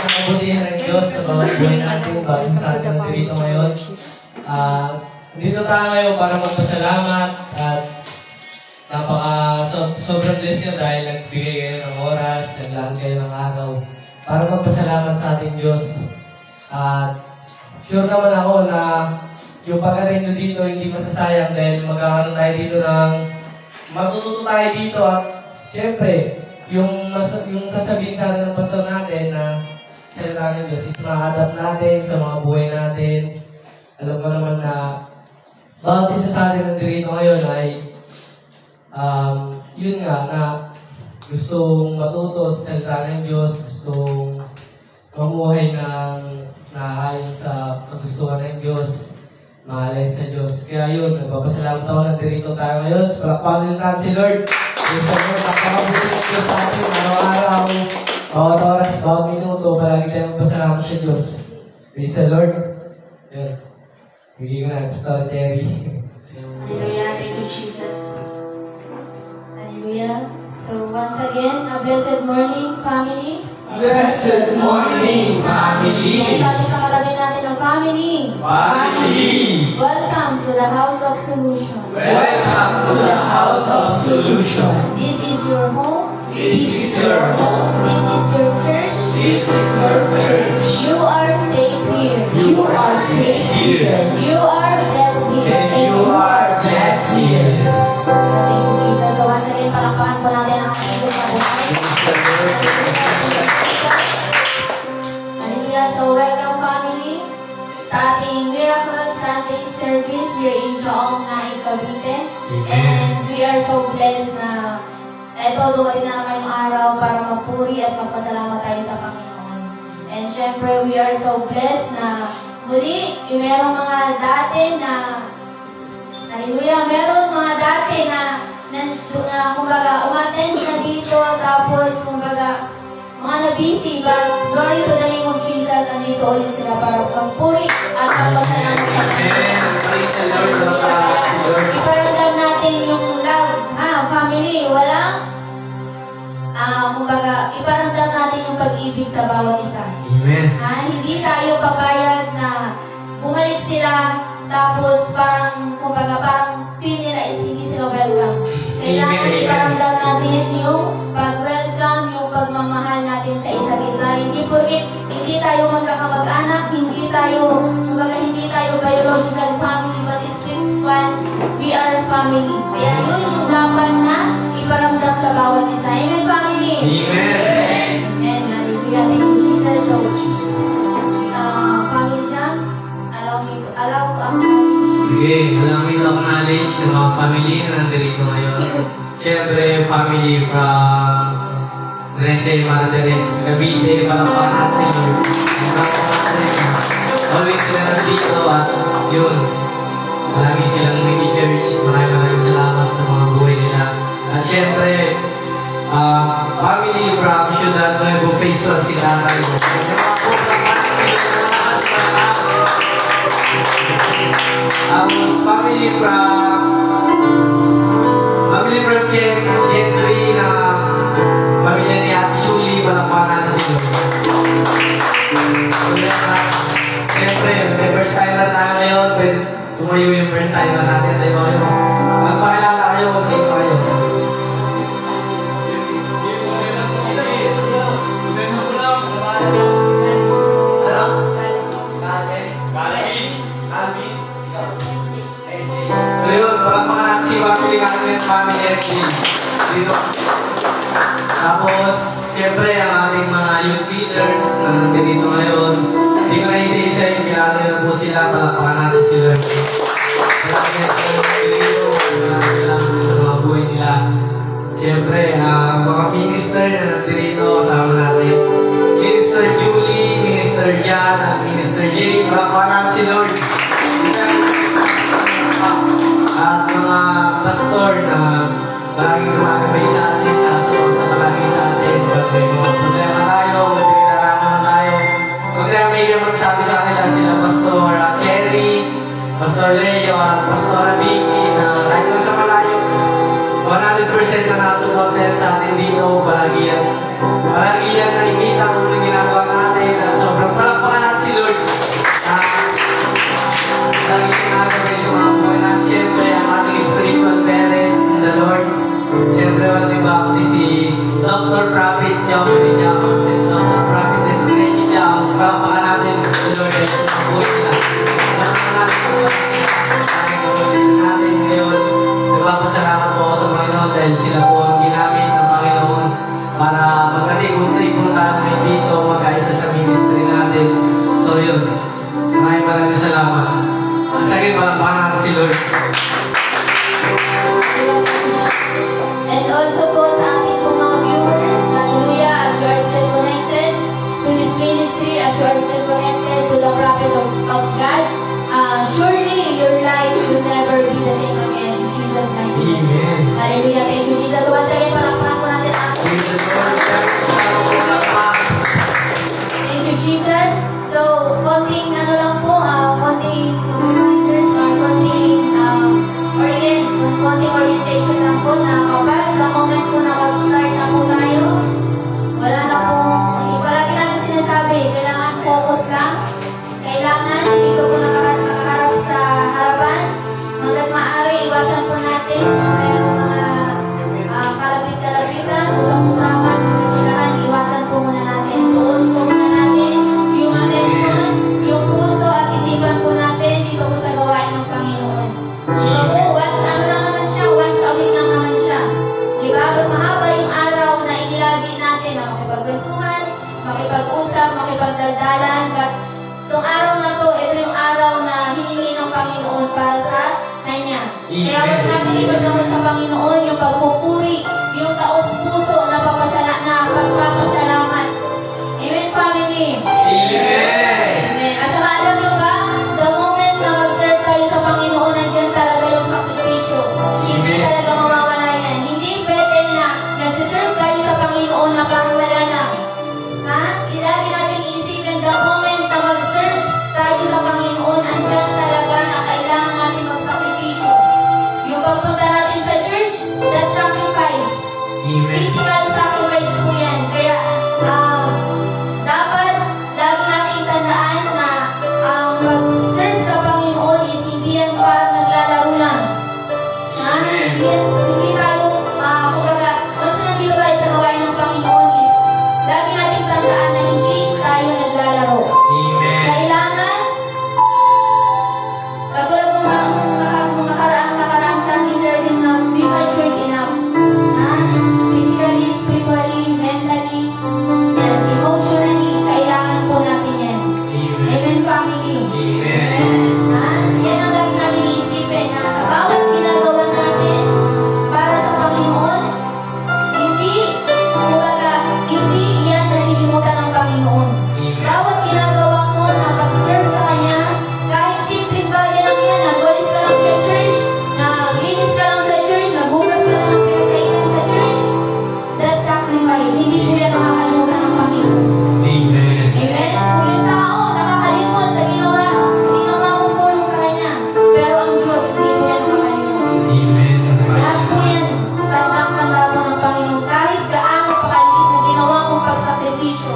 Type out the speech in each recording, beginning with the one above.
sa kabutihan ng Diyos sa bawat buhay natin, bawat sa atin na dito ngayon. Dito tayo ngayon para magpasalamat at sobrang bless nyo dahil nagbigay kayo ng oras, naglaan kayo ng araw para magpasalamat sa ating Diyos. At sure naman ako na yung pag-arin nyo dito hindi masasayang dahil magkakaroon tayo dito ng matututo tayo dito at syempre, yung sasabihin sa atin ng pastor natin na salita ng Diyos is ma-adapt natin sa mga buhay natin. Alam ko naman na bawat isa sa atin nandito ngayon ay yun nga na gustong matuto sa salita ng Diyos, gustong mamuhay ng naayon sa kagustuhan ng Diyos, maalain sa Diyos. Kaya yun, nagpapasalamat ako na nandito tayo ngayon. Palakpakan natin si Lord. Yes, Lord, napakabuti ng Diyos sa atin, araw-araw, bawat oras, bawat minuto, palagi tayo magpasalamat sa Diyos. Praise the Lord. Yan. Bigay ko na, Pastor Terry. Hallelujah, thank you, Jesus. Hallelujah. So once again, a blessed morning, family. Blessed morning, family. Sabi sa katabi natin ng family. Family. Welcome to the House of Solution. Welcome to the House of Solution. This is your home. This is your home. This is your church. This is your church. You are safe here. You are safe here. And you are blessed here. And you are blessed here. Thank you, Jesus. So once again, palakpakan po natin ang ating mabuhay. Hallelujah. So welcome, family, sa ating Miracle Sunday service here in Chaong na Cavite. And we are so blessed na eto, dumating na naman yung araw para magpuri at magpasalamat tayo sa Panginoon. And syempre, we are so blessed na muli, merong mga dati na hallelujah, meron mga dati na kumbaga, umattend na dito, tapos kumbaga, mga na-busy, but glory to the name of Jesus, andito ulit sila para magpuri at magpasalamat sa Panginoon. Iparamdam natin yung love, family, walang, kumbaga, iparamdam natin yung pag-ibig sa bawat isa. Amen. Hindi tayo papayag na bumalik sila, tapos parang, kumbaga, parang feel nila is hindi sila welcome. Kailangan iparamdam natin yung pag-welcome, yung pagmamahal natin sa isa't isa. Hindi porket hindi tayo magkakamag-anak, hindi tayo biological family, but spiritual, we are family. Kaya yun yung dapat na iparamdam sa bawat isa. Amen, family? Amen. Amen. Hallelujah. Thank you, Jesus. So, family dyan, allow to acknowledge. Okay, alam mo ito acknowledge ng mga family na nandito ngayon. Siyempre, family from Trece, Madres, Cavite, palakpakan sa inyo. Always sila nandito at yun, lagi silang nag-church. Maraming salamat sa mga buhay nila. At siyempre, family from Ciudad Nuevo Quezon, si Tatay. Family from Gentry na pamilya ni Ate Julie, palakpakan natin sila. Siyempre, may first timer tayo ngayon. Pwede tumayo yung first timer natin. Tayo kayo. Magpakilala kayo kung sino kayo. So yun, palakpakan natin si family natin, family FG. Dito. Tapos, siyempre, ang ating mga youth leaders na nandito ngayon. Hindi ko na isa-isa yung kilala na po sila, palakpakan natin sila. Salamat sa nandito, salamat sa mga buhay nila. Siyempre, mga minister na nandito, kasama natin. Minister Julie, Minister Jan, at Minister Jay, palakpakan natin si Lord. At mga pastor na laging gumagabay sa atin at sa pagpapalagi sa atin. Pag may mga problema tayo, pag may nararamdaman tayo, pag may magsabi sa akin sila Pastor Cherry, Pastor Leo at Pastor Vicky na kahit nasa malayo, 100% na nasuporte sa atin dito. Palagi yan nakikita kung ano ginagawa natin. yun. Maraming salamat. Sige, palakpakan natin si Lord. And also po sa ating po mga viewers, hallelujah, as you are still connected to this ministry, as you are still connected to the prophet of God, surely your life will never be the same again in Jesus' mighty name. Amen. Hallelujah, thank you Jesus. So once again, palakpakan po natin ang thank you Jesus. So, konting ano lang po, konting reminders or konting orientation lang po na kapag the moment po na mag-start na po tayo, wala na po, palagi natin sinasabi, kailangan focus lang, kailangan dito po nakaharap sa harapan, hanggat maaari, iwasan po natin, mayroong mga kalapit-kalapitan, usap-usapan, chikahan, iwasan po muna natin, ituon po muna natin, yung attention, yung puso at isipan po natin dito po sa gawain ng Panginoon. Diba po, once ano lang naman siya, once a week lang naman siya. Diba? Mas mahaba yung araw na inilagi natin na makipagwentuhan, makipag-usap, makipagdaldalan, but itong araw na to, ito yung araw na hiningi ng Panginoon para sa Kanya. Kaya wag natin ipagdamot sa Panginoon yung pagpupuri, yung taos-puso na pagpapasalamat. Amen, family? Amen. Amen. At saka alam nyo ba, the moment na mag-serve tayo sa Panginoon, nandiyan talaga yung sakripisyo. Hindi talaga mawawala yan. Hindi pwede na nagsiserve tayo sa Panginoon na parang wala lang. Ha? Lagi natin iisipin, the moment na mag-serve tayo sa Panginoon, andyan talaga na kailangan natin magsakripisyo. Yung pagpunta natin sa church, that's sacrifice. Amen. Physical sacrifice po yan. Kaya, dapat lagi nating tandaan na ang pag-serve sa Panginoon is hindi yan parang naglalaro lang. Ha? Hindi tayo, kumbaga, once nandito tayo sa gawain ng Panginoon is lagi nating tandaan na hindi tayo naglalaro. Amen. Kailangan, katulad nung nakaraang Sunday service na be matured enough. Ha? Physically, spiritually, mentally, and emotionally, kailangan po natin yan. Amen, family? Amen. Ha? Yan ang lagi natin iisipin na sa bawat ginagawa natin para sa Panginoon, hindi yan nalilimutan ng Panginoon. Bawat ginagawa mo na pag-serve sa Kanya, kahit simpleng bagay lang yan, nagwalis ka lang sa church, naglinis ka lang sa church, naghugas ka lang ng pinagkainan sa church, that's sacrifice. Hindi po yan makakalimutan ng Panginoon. Amen. Amen? Kung yung tao nakakalimot sa ginawa mong tulong sa Kanya, pero ang Diyos hindi po yan makakalimutan. Amen. Lahat po yan, tandang-tanda po ng Panginoon. Kahit gaano pakaliit na ginawa mong pagsakripisyo,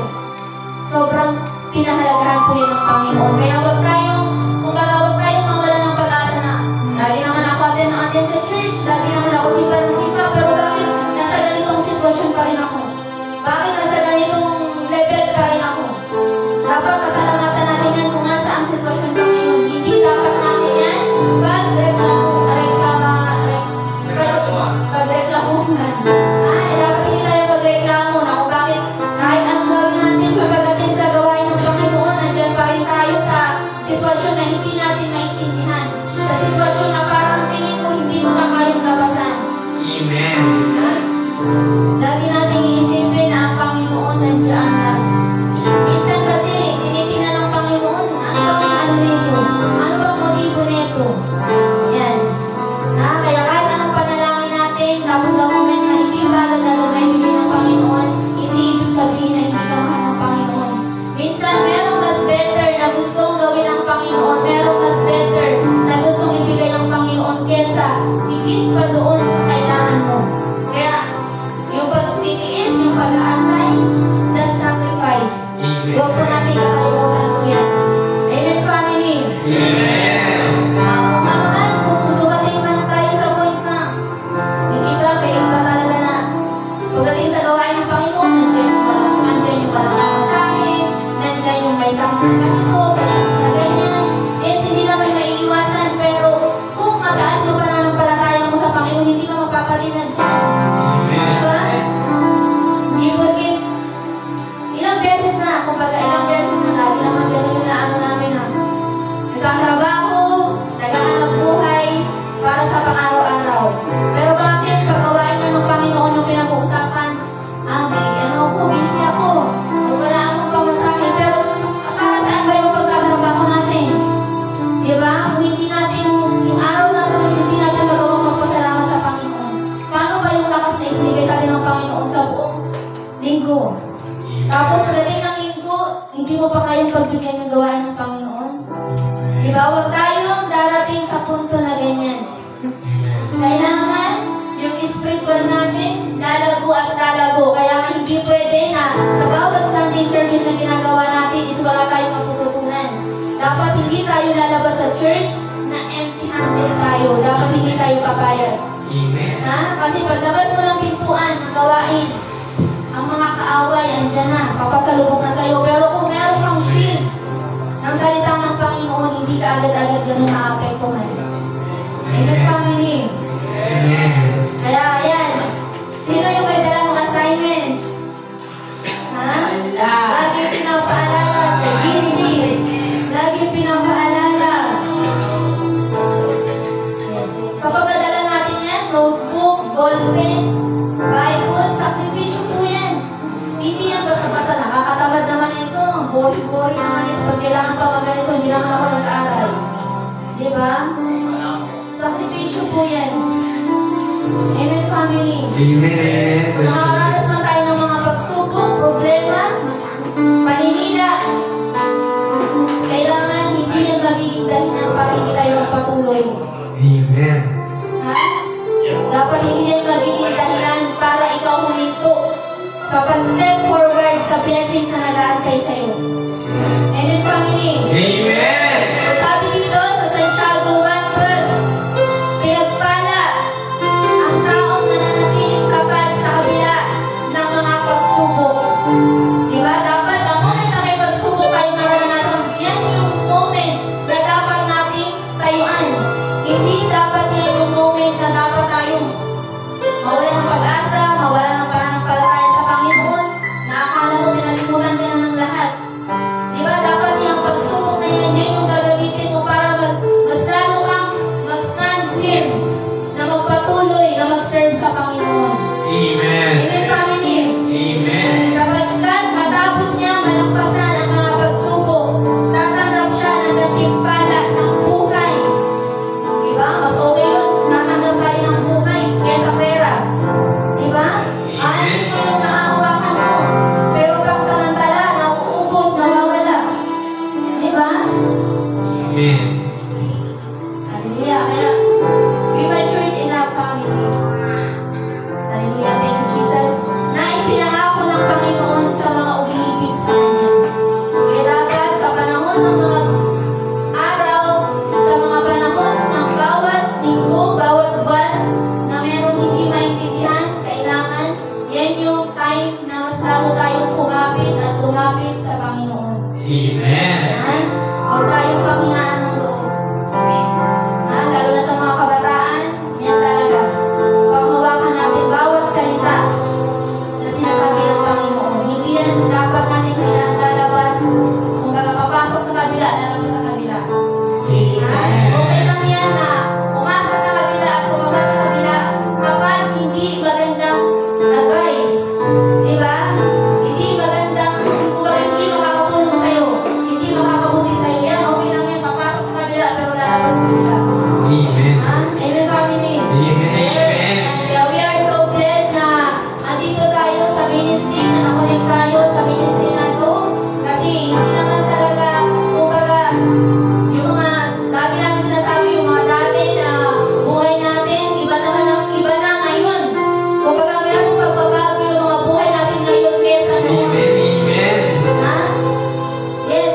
sobrang pinahalagahan po yan ng Panginoon. Kaya huwag tayong mawala ng pag-asa na lagi naman ako atin sa church, lagi naman ako sipa, pero bakit nasa ganitong sitwasyon pa rin ako? Bakit nasa ganitong level pa rin ako? Dapat pasalamatan natin yan kung nasa ang sitwasyon ka ngayon. Hindi dapat natin yan pagreklamuhan. Dapat hindi tayo pagreklamo na kung bakit kahit anong gawin natin sa pag-atin sa gawain ng Panginoon, nandyan pa rin tayo sa sitwasyon na hindi natin maintindihan. Sa sitwasyon na parang tingin mo hindi mo na kayang labasan. Amen. Ha? Lagi natin iisipin na ang Panginoon nandiyan lang. Minsan kasi tinitingnan ng Panginoon, ano nito? Ano bang motibo nito? Yan. Kaya kahit anong panalangin natin, tapos the moment na hindi bagay na nagbibigay ng Panginoon, hindi ibig sabihin na hindi ka mahal ng Panginoon. Minsan, merong mas better na gustong gawin ng Panginoon, merong mas better na gustong ibigay ng Panginoon kesa higit pa doon sa kailangan mo. Kaya, yung pagtitiis, yung pag-aantay, that's sacrifice. Amen. Huwag po natin kakalimutan po yan. Amen, family? Amen. Kung ano man, kung dumating man tayo sa point na yung iba, may iba talaga na pagdating sa gawain ng Panginoon, nandyan yung walang mamasahe, nandyan yung may sakit na ganito, may sakit na ganyan. Yes, hindi naman maiiwasan, pero kung mataas yung pananampalataya mo sa Panginoon, hindi ka magpapatinad dyan. Diba? Hindi porkit ilang beses na, kumbaga ilang beses na lagi naman ganun na ano na nagtatrabaho, naghahanap buhay para sa pang-araw-araw. Pero bakit pag gawain na ng Panginoon yung pinag-uusapan, busy ako, o wala akong pamasahe, pero para saan ba yung pagtatrabaho natin? Diba? Kung hindi natin, yung araw na ito, hindi natin magawang magpasalamat sa Panginoon. Paano ba yung lakas na ibigay sa atin ng Panginoon sa buong linggo? Tapos pagdating ng linggo, hindi mo pa kayong pagbigyan yung gawain ng Panginoon. Diba? Huwag tayong darating sa punto na ganyan. Kailangan yung spiritual natin lalago at lalago. Kaya nga hindi pwede na sa bawat Sunday service na ginagawa natin is wala tayong matututunan. Dapat hindi tayo lalabas sa church na empty-handed tayo. Dapat hindi tayo papayag. Amen. Kasi paglabas mo ng pintuan ng gawain, ang mga kaaway andyan na, papasalubong na sa'yo. Pero kung meron kang shield ng salita ng Panginoon, hindi ka agad-agad ganun maapektuhan. Amen, family. Amen. Kaya, ayan. Sino yung may dala ng assignment? Wala. Lagi pinapaalala sa GC. Lagi pinapaalala. Yes. Sa pagdadala natin yan, notebook, ballpen, Bible, sakripisyo po yan. Hindi yan basta-basta nakakatamad naman ito. Boring-boring naman ito. Pag kailangan pa mag-ganito, hindi naman ako nag-aaral. Diba? Sakripisyo po yan. Amen, family. Amen. Nakakaranas man tayo ng mga pagsubok, problema, paninira. Kailangan hindi yan magiging dahilan para hindi tayo magpatuloy. Amen. Ha? Dapat hindi yan magiging dahilan para ikaw huminto sa pag-step forward sa blessings na nag-aantay sa'yo. Amen, family. Amen. So sabi dito sa Santiago 1:12, pinagpala ang taong nananatiling tapat sa kabila ng mga pagsubok. Diba? Dapat ang moment na may pagsubok tayo naranasan, yan yung moment na dapat nating tayuan. Hindi dapat yan yung moment na dapat tayong mawala ng pag-asa, mawala ng pananampalataya sa Panginoon, na akala mo pinalimutan ka na ng lahat. Diba? Dapat yung pagsubok na yan, yan yung gagamitin mo para mas lalo kang mag-stand firm na magpatuloy na mag-serve sa Panginoon. Amen. Amen, family. Amen. Sapagkat matapos niya malampasan ang mga pagsubok, tatanggap siya ng gantimpala ng buhay. Diba? Mas okay yun, tatanggap tayo ng buhay kaysa pera. Diba? Aanin mo yung nakahawakan mo, pero pagsamantala, nauubos, nawawala. Diba? Amen. Hallelujah. Kaya, be matured in our family. Hallelujah. Thank you, Jesus. Na ipinangako ng Panginoon sa mga umiibig sa Kanya. Kaya dapat sa panahon ng mga araw, sa mga panahon ng bawat linggo, bawat buwan, na merong hindi maintindihan, kailangan yan yung time na mas lalo tayong kumapit at lumapit sa Panginoon. Amen. Ha? Huwag tayong panghinaan ng loob. Ha? Lalo na sa mga kabataan, yan talaga. Panghawakan natin bawat salita na sinasabi ng Panginoon. Hindi yan dapat natin kailangan lalabas. Kung baga papasok sa kabila, lalabas sa kabila. Ha? Okay lang yan na pumasok sa kabila at kumabas sa kabila kapag hindi magandang advice. Diba? Hindi magandang, kumbaga hindi makakatulong sa'yo. Hindi makakabuti sa'yo. Yan, okay lang yan. Papasok sa kabila pero lalabas sa kabila. Amen. Ha? Amen, family. Amen. Amen. And we are so blessed na andito tayo sa ministry, na nakunik tayo sa ministry na ito. Kasi hindi naman talaga, kumbaga, yung mga, lagi natin sinasabi yung mga dati na buhay natin, iba naman ang iba na ngayon. Kumbaga, mayroong pagbabago yung mga buhay natin ngayon kesa noon. Amen. Amen. Ha? Yes,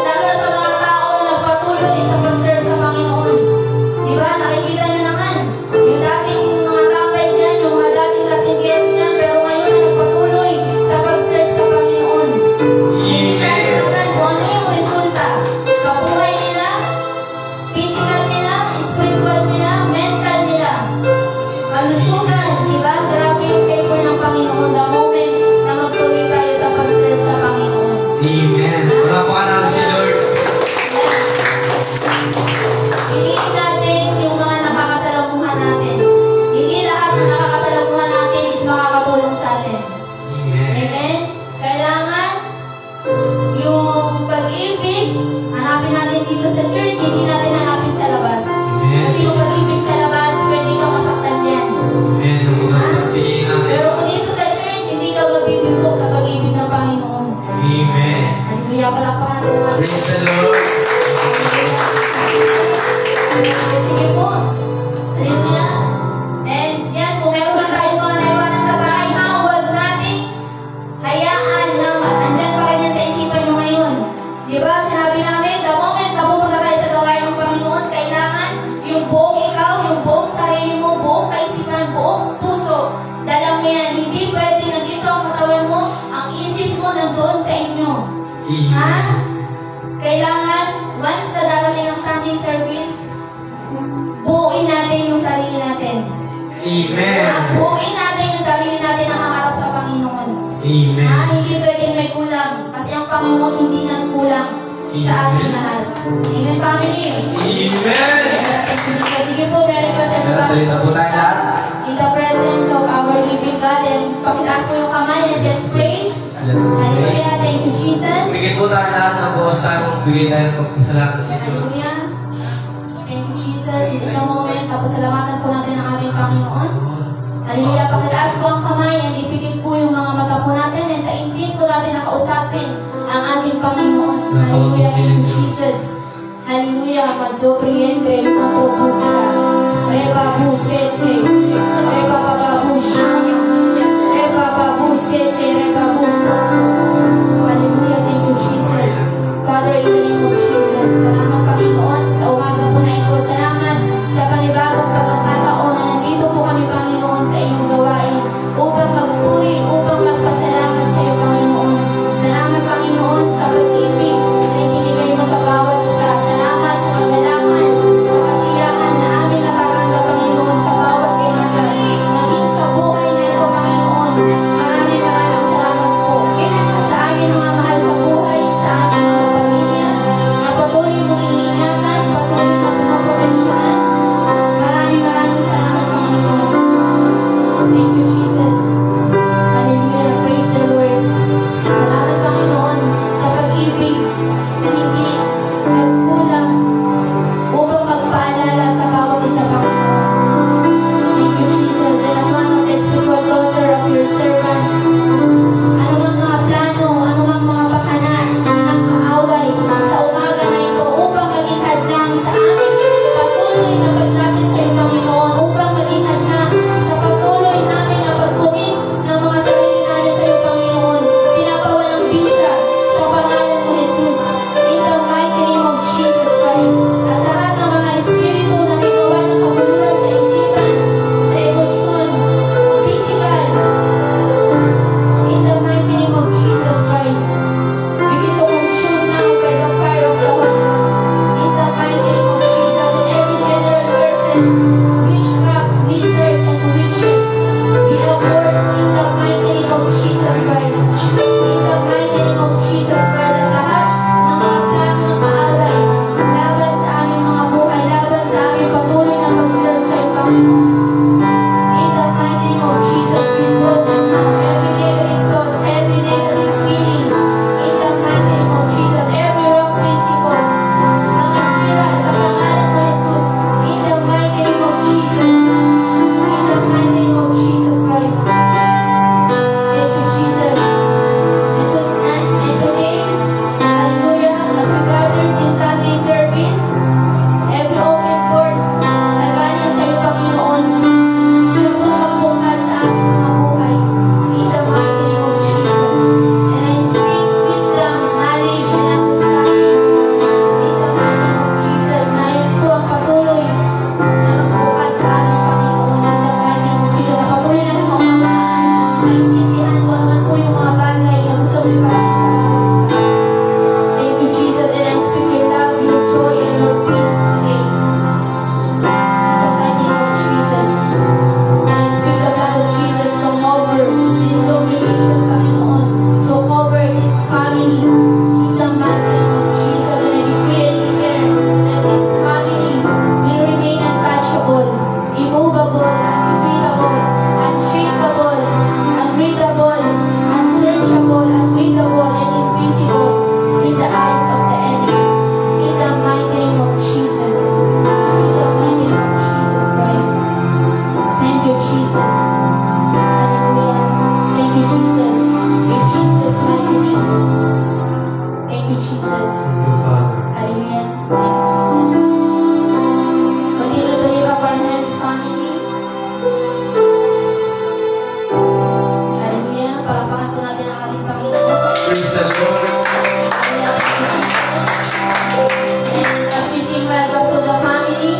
lalo na sa mga tao na nagpatuloy sa pag-serve sa Panginoon. Diba? Nakikita nyo naman, yung dating mga tambay niyan, yung mga dating lasingin niyan, pero ngayon na nagpatuloy sa pag-serve sa Panginoon. Hindi tayo naman kung ano yung resulta sa buhay nila, physical nila, spiritual nila, mental nila. Kalusugan, diba? Grabe yung favor ng Panginoon the moment na magtuloy tayo sa pag-serve sa Panginoon. Amen. Palapakan natin si Lord. Yes. pag-ibig, hanapin natin dito sa church, hindi natin hanapin sa labas. Kasi yung pag-ibig sa labas, pwede kang masaktan yan. Amen. Ang ginagawa natin. Pero kung dito sa church, hindi ka mabibigo sa pag-ibig ng Panginoon. Amen. Hallelujah, palakpakan natin natin. Praise the Lord. Sige po. Hallelujah. And yan, kung meron na tayong mga naiwanan sa bahay, huwag natin hayaan na andyan pa rin yan sa isipan nyo ngayon. Di ba? Sinabi namin, the moment na pupunta tayo sa gawain ng Panginoon, kailangan yung buong ikaw, yung buong sarili mo, buong kaisipan, buong puso, dala mo yan. Hindi pwede nandito ang katawan mo, ang isip mo nandoon sa inyo. Ha? Kailangan, once na darating ang Sunday service, buuin natin yung sarili natin. Amen. Buuin natin yung sarili natin na haharap sa Panginoon. Amen. Hindi pwedeng may kulang. Kasi ang Panginoon hindi nang kulang sa ating lahat. Amen, family? Amen. Sige po, Merry Christmas everybody. Tuloy na po tayo lahat. In the presence of our living God, and pakitaas po yung kamay and just pray. Hallelujah. Thank you, Jesus. Bigyan po tayo lahat ng bukas tayo. Bigyan tayo ng pagkasalamat sa Diyos. Hallelujah. Thank you, Jesus. This is the moment. Tapos salamatan po natin ang aming Panginoon. Hallelujah. Pagkataas po ang kamay, and ipipit po yung mga mata po natin, and taimtin po natin na kausapin ang ating Panginoon. Hallelujah. Thank you, Jesus. Hallelujah. Mazopriendre, Kotobusa, Reba Busete, Reba Bababushanya, Reba Babusete, Reba Busoto. Hallelujah. Thank you, Jesus. Father, in the name of Jesus, salamat Panginoon sa umaga po na ito. Salamat sa panibagong pagkakataon na nandito po kami, Panginoon, sa iyong gawain upang magpuri, upang magpasalamat sa iyo, Panginoon. Salamat, Panginoon, sa pag-ibig na ibinigay mo sa bawat isa. Salamat sa kagalakan, sa kasiyahan na amin nakakanggap, Panginoon, sa bawat umaga. Maging sa buhay na ito, Panginoon. Maraming salamat po. At sa amin mga mahal sa buhay, sa aming mga pamilya, na patuloy mong iniingatan, patuloy na pinaproteksyonan. Maraming salamat, Panginoon. Thank you, Jesus. Hallelujah. Praise the Lord. Salamat, Panginoon, sa pag-ibig na hindi nagkulang upang magpaalala sa bawat isa, Panginoon. Thank you, Jesus. And as one of the spiritual daughter of your servant, anumang mga plano, anumang mga pakana ng kaaway sa umaga na ito upang maging hadlang sa amin patuloy na paglapit sa iyo, Panginoon, upang maging hadlang sa patuloy namin na pagkumit ng mga sarili namin sa iyo, Panginoon. Pinapawalang bisa sa pangalan mo, Jesus. In the mighty name of Jesus Christ. At lahat ng mga espiritu na may gawa ng kaguluhan sa isipan, sa emosyon, physical, in the mighty name of Jesus Christ, begin to consume now by the fire of the Holy Ghost. In the mighty name of Jesus, in every general curses, witchcraft, wizard, and witches, be abhorred in the mighty name of Jesus Christ. In the mighty name of Jesus Christ, at lahat ng mga plano ng Jesus. Thank you, Father. Hallelujah. Thank you, Jesus. Continue to lift up our hands, family. Hallelujah. Palakpakan po natin ang ating Panginoon. Praise the Lord. Hallelujah. Thank you, Jesus. And as we sing welcome to the family,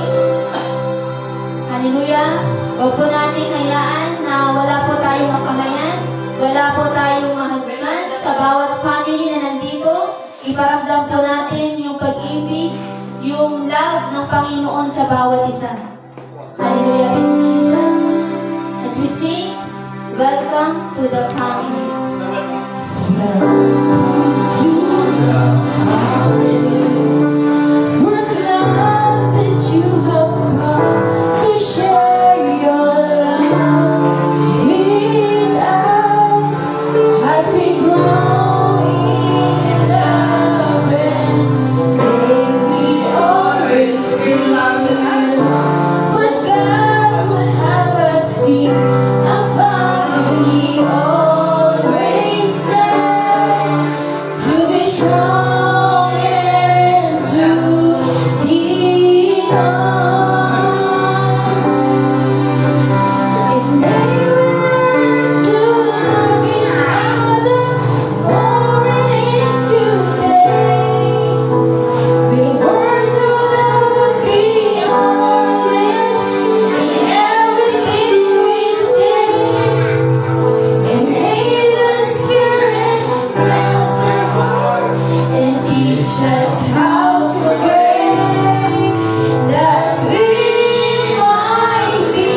hallelujah. Huwag po natin hayaan na wala po tayong makamayan, wala po tayong mahagdan sa bawat family na nandito. Iparamdam po natin yung pag-ibig, yung love ng Panginoon sa bawat isa. Hallelujah, thank you, Jesus. As we sing, welcome to the family. Welcome to the family. We're glad that you have come to share your love with us as we grow in love, and may we always be together. But God would have us be a family always there, to be strong and to lean on. And may we learn to love each other more each today. May words of love be on our lips in everything we say. And may the Spirit bless our hearts and teach us how to pray, that we might be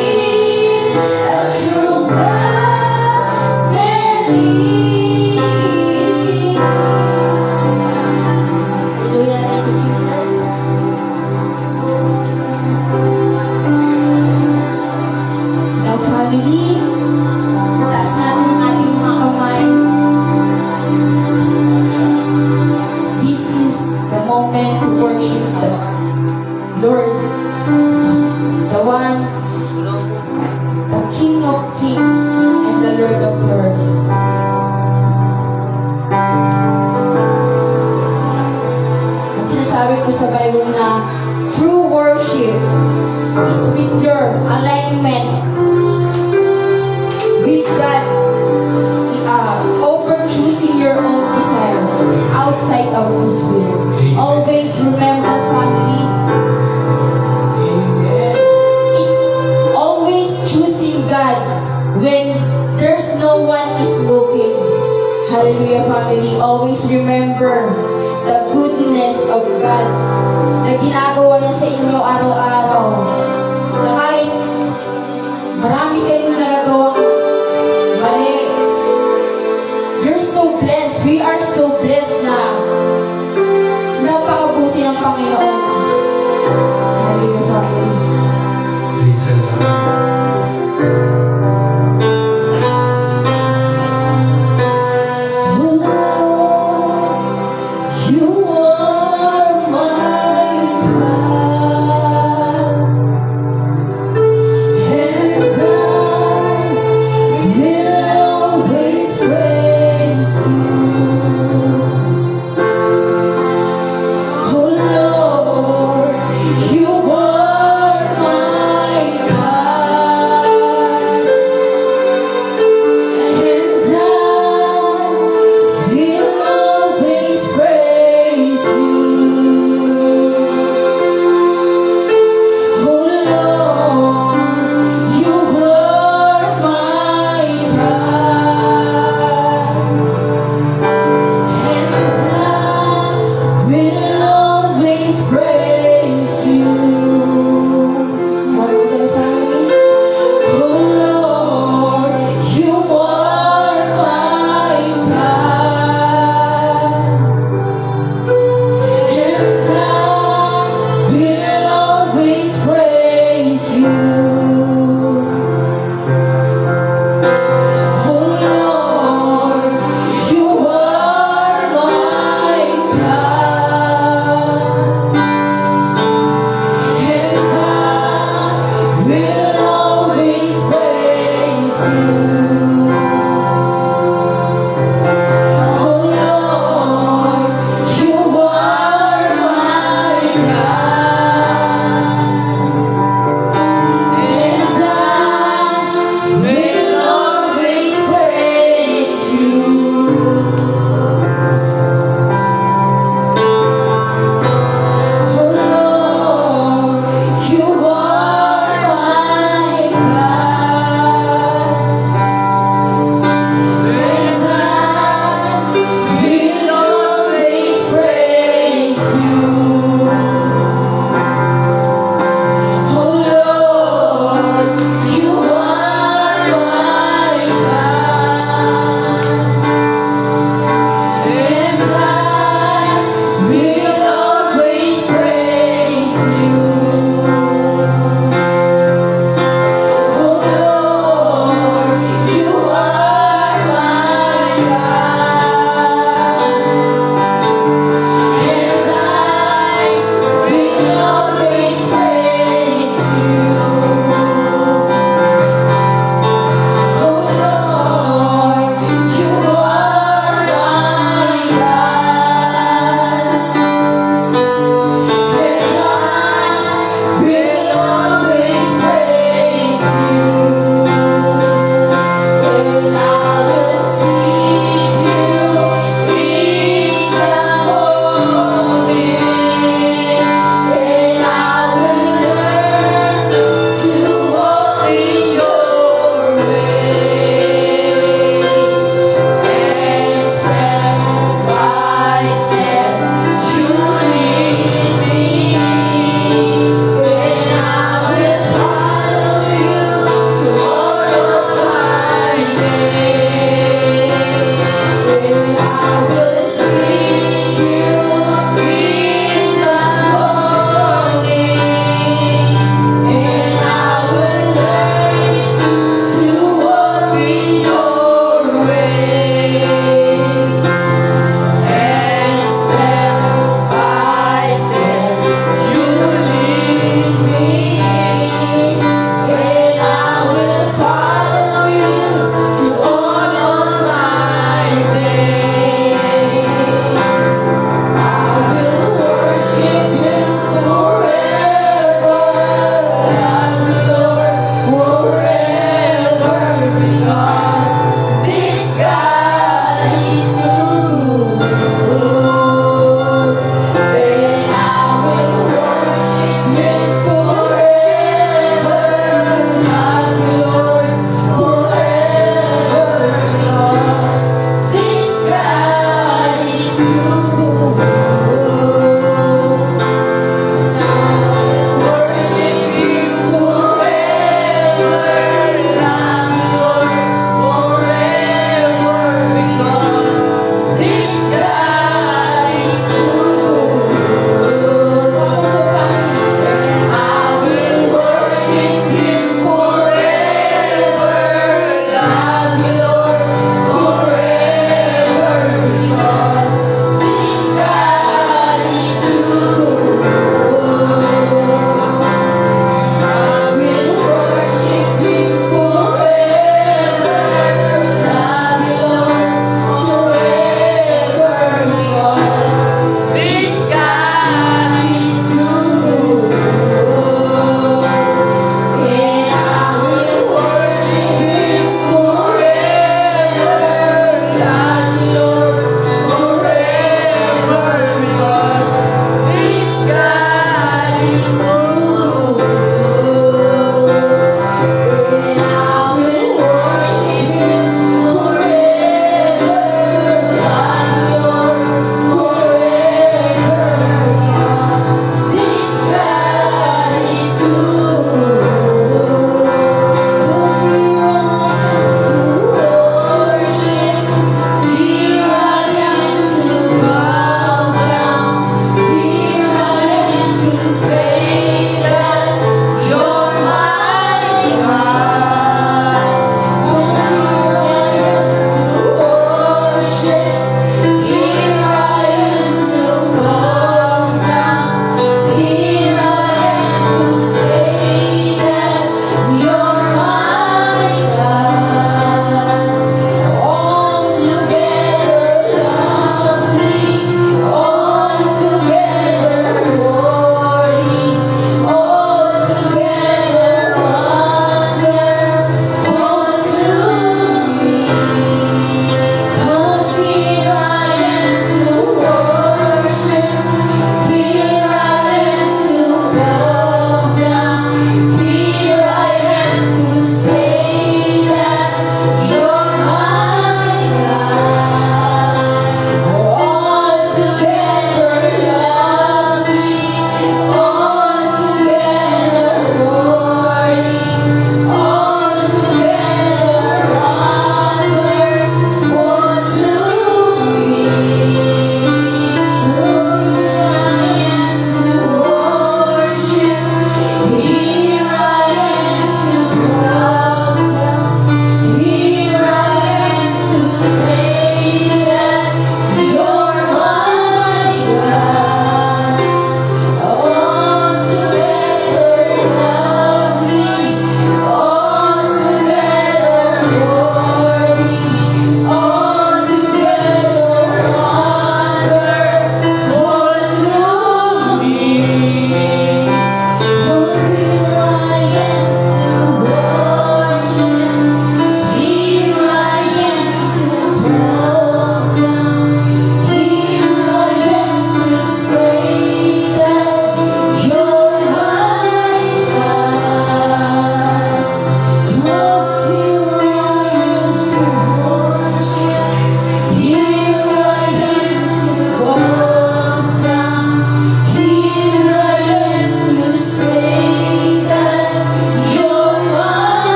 a true family. Hallelujah, thank you, Jesus. Now, family, taas natin ang ating mga kamay. This is the moment to worship the Lord, the one, the King of Kings and the Lord of Lords. At sinasabi ko sa Bible na true worship is with your alignment with God, over choosing your own desire outside of His will. Always remember, family, is always choosing God when there's no one is looking. Hallelujah, family. Always remember the goodness of God na ginagawa niya sa inyo araw-araw. Na kahit marami kayong nagagawa mali, you're so blessed. We are so blessed na napakabuti ng Panginoon. Hallelujah, family. Praise the Lord. You are my God.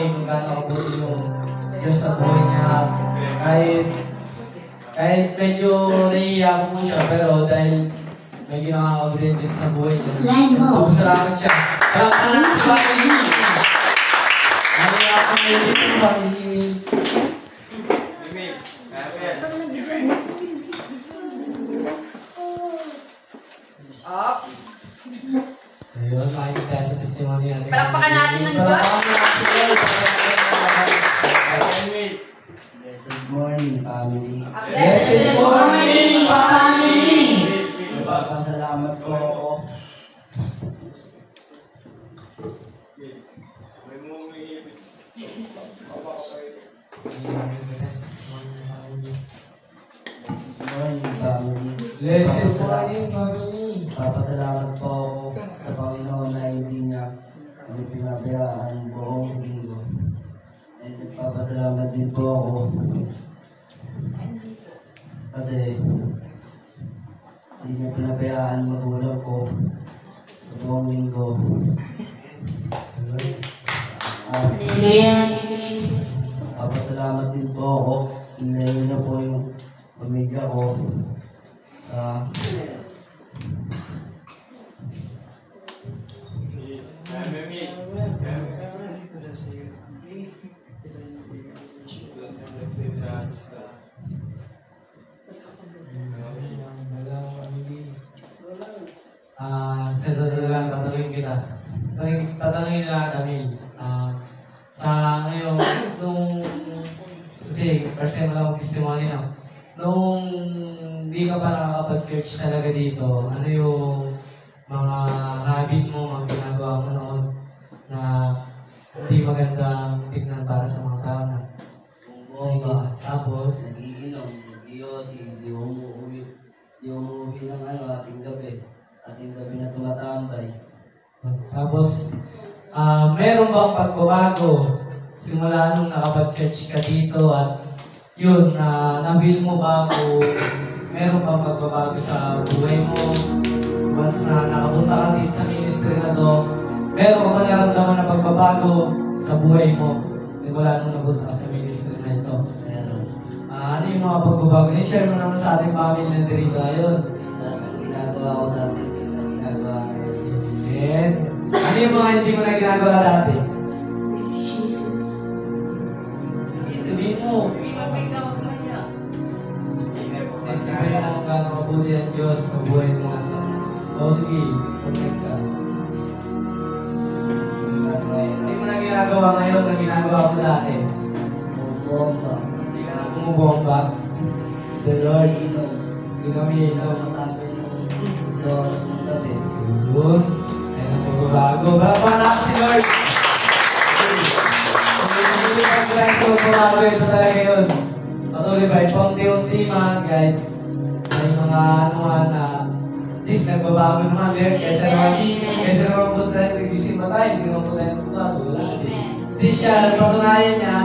namin kung gaano kabuti yung Diyos sa buhay niya. Kahit medyo naiiyak po siya, pero dahil may ginagawa din Diyos sa buhay niya. Salamat siya. Salamat sa family. Naiiyak po yung family. Ayun, makikita sa testimony natin. Palakpakan natin ng Diyos. Blessed morning, family. Blessed morning, family! Nagpapasalamat po ako. Blessed morning, family. Blessed morning, family! Nagpapasalamat po ako sa Panginoon na hindi niya kami pinabayaan buong linggo. And nagpapasalamat din po ako kasi hindi niya pinabayaan magulang ko sa buong linggo. Papasalamat din po ako. Nilayo niya po yung pamilya ko sa sa totoo lang, tatanungin kita. Tatanungin nila kami. Sa ngayon, kasi first time lang akong testimony na, nung di ka pa nakakapag-church talaga dito, ano yung mga habit mo, mga ginagawa mo noon na hindi magandang tignan para sa mga tao na bomba. tapos, Nagiinom, nag-iossi, di umuwi ng ating gabi. Ating gabi na tumatambay. tapos, meron bang pagbabago simula nung nakapag-church ka dito at yun, na-feel mo ba kung meron bang pagbabago sa buhay mo once na nakapunta ka dito sa ministry na to, meron ka ba naramdaman na pagbabago sa buhay mo simula nung napunta ka sa ministry na ito? Meron. Ano yung mga pagbabago? I-share mo naman sa ating family na dito. Ayun. Ang ginagawa ko dati, hindi na ginagawa ngayon. And, ano yung mga hindi mo na ginagawa dati? Sabihin mo. Sabihin mo kung gaano mabuti ang Diyos sa buhay mo. O sige, connect ka. Hindi mo na ginagawa ngayon na ginagawa mo dati. Bomba. Hindi ka na bumubomba. It's the Lord. Inom. Hindi kami ito. Nakatapin ng isa oras ng gabi. Yun. Ayun ang pagbabago. Panak si Lord. Patuloy pa guys, so pumalo ito talaga yun. Patuloy pa, paunti-unti man guys. May mga na at least nagbabago naman din. Kaysa naman po tayo nagsisimba tayo, hindi naman po tayo nagbabago. Hindi siya, nagpatunayan niya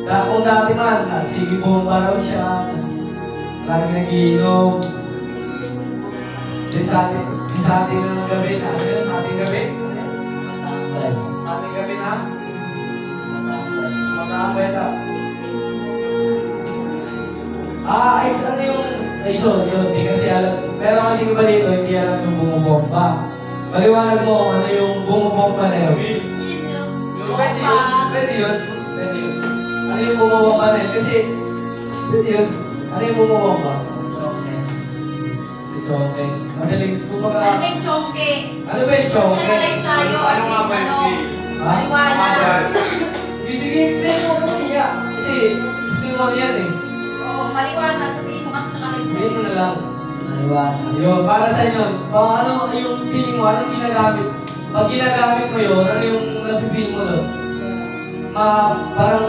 na kung dati man, sige bomba raw siya, lagi nagiinom. Di sa atin ng gabi na, ano yun? Ating gabi? Matambay. Ating gabi na? Matambay. Matambay na. Ano yung... yun, di kasi alam. Pero kasi iba dito, hindi alam yung bumubomba. Paliwanag mo kung ano yung bumubomba na yun. Pwede yun. Pwede yun. Pwede yun. Ano yung bumubomba na yun? Kasi, pwede yun. Ano yung bumubomba? Si Chongke. Madaling, kumbaga... Ano ba yung chongke? Ano ba yung Chongke? Sa live tayo, Ano nga ba yung Ha? Paliwanag. Sige, explain mo kasi niya. Kasi, testimony yan eh. Oo, paliwanag. Sabihin mo kasi nakalimutan. Sabihin mo na lang. Naliwanag. Yun, para sa inyo, ano yung feeling mo, anong ginagamit? Pag ginagamit mo yun, ano yung napipil mo doon? Parang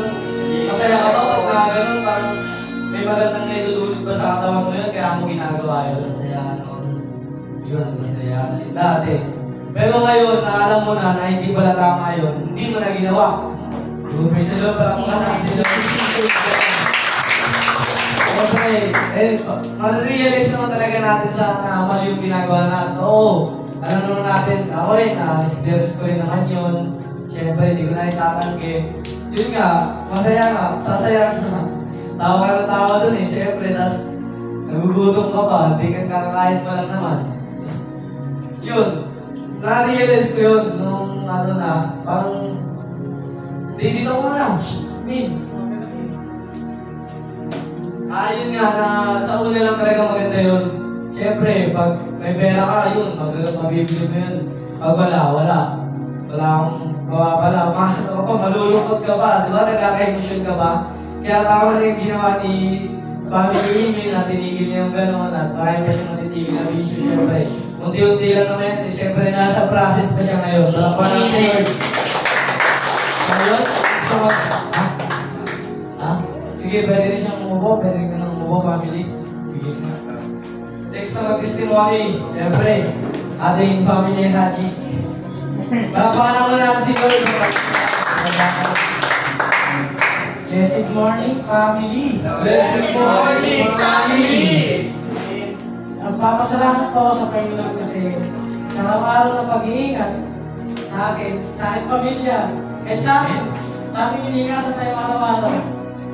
masaya ka ba pag ganun, parang may magandang naidudulot ba sa katawan mo yun, kaya mo ginagawa yun? Sasayahan ako rin. Yun, nasasaya. Dati. Pero ngayon, alam mo na hindi pala tama yun, hindi mo na ginawa. Yung personal pala mo kasi sila. Okay, ma-realize naman talaga natin sa mali yung ginagawa natin. Oo, alam naman natin, ako rin, experience ko rin naman yun. Siyempre, hindi ko na itatanggi. Yun nga, masaya nga, sasaya na. Tawa ka ng tawa dun eh, siyempre, tas nagugutom ka pa, hindi ka kakakain pa lang naman. Tas, yun, na-realize ko yun nung ano na, parang, dito ko na, Min. Yun nga, na sa una lang talaga maganda yun. Siyempre, pag may pera ka, yun, mabibili mo yun. Pag wala, wala. Wala akong mawapala. Malulungkot ka pa, di ba? Nagkaka-emotion ka ba? Kaya tama na yung ginawa ni Family Email na tinigil niya yung gano'n at marami pa siyang matitigil na bisyo, siyempre. Unti-unti lang naman yan, siyempre nasa process pa siya ngayon. Talakpan lang si Lord. Ngayon, gusto mo, sige, pwede rin siyang umupo, pwede ka nang umupo, family. Next na mag-testimony, siyempre, ating family Haji. Palakpakan mo natin si Lord. Blessed morning, family. Blessed morning, family. Nagpapasalamat po sa Panginoon kasi sa araw-araw na pag-iingat sa akin pamilya, kahit sa ating iningatan tayo araw-araw.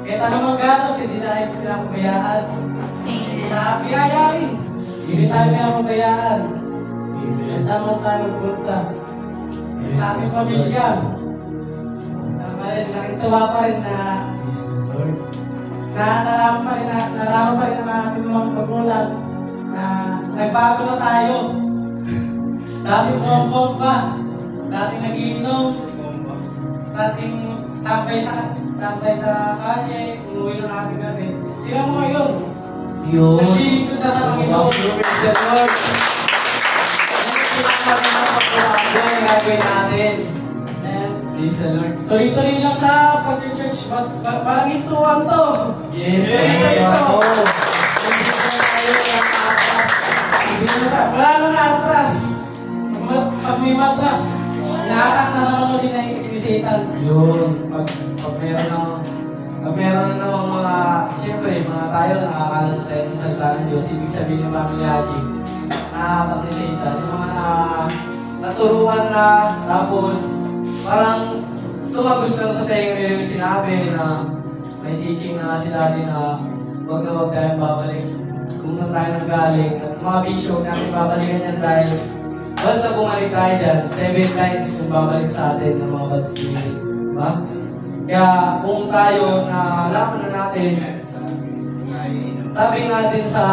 Kahit anumang ganos, hindi tayo pinapabayaan. Sa biyaya rin, hindi tayo pinapabayaan. Kahit saan man tayo magpunta. Sa ating pamilya, nakituwa pa rin na nalaman pa rin ang ating mga magulang na nagbago na tayo. Dating bumbong pa, dating nagiinom, dating tambay sa kalye, umuwi ng ating gabi. Tingnan mo ngayon, naglilingkod na sa Panginoon. Ano yung gagawin natin? Praise the Lord. Tuloy-tuloy lang sa pag-church, parang hintuan to. Yes, Wala nang atras. Pag may matras, nahatak na naman ulit na inisatan. yun, pag meron na namang mga, siyempre, mga tayo, nakakala na tayo ng salita ng Diyos, ibig sabihin ng Family Haji, nakakatak ni Satan, yung mga naturuan na, tapos, parang tumagos lang sa tayo yung sinabi na may teaching na si Daddy na huwag na huwag tayong babalik kung saan tayo nanggaling at mga bisyo natin babalikan yan dahil basta bumalik tayo dyan, 7 times yung babalik sa atin ng mga bad spirit. Diba? Kaya kung tayo na alam na natin, sabi natin sa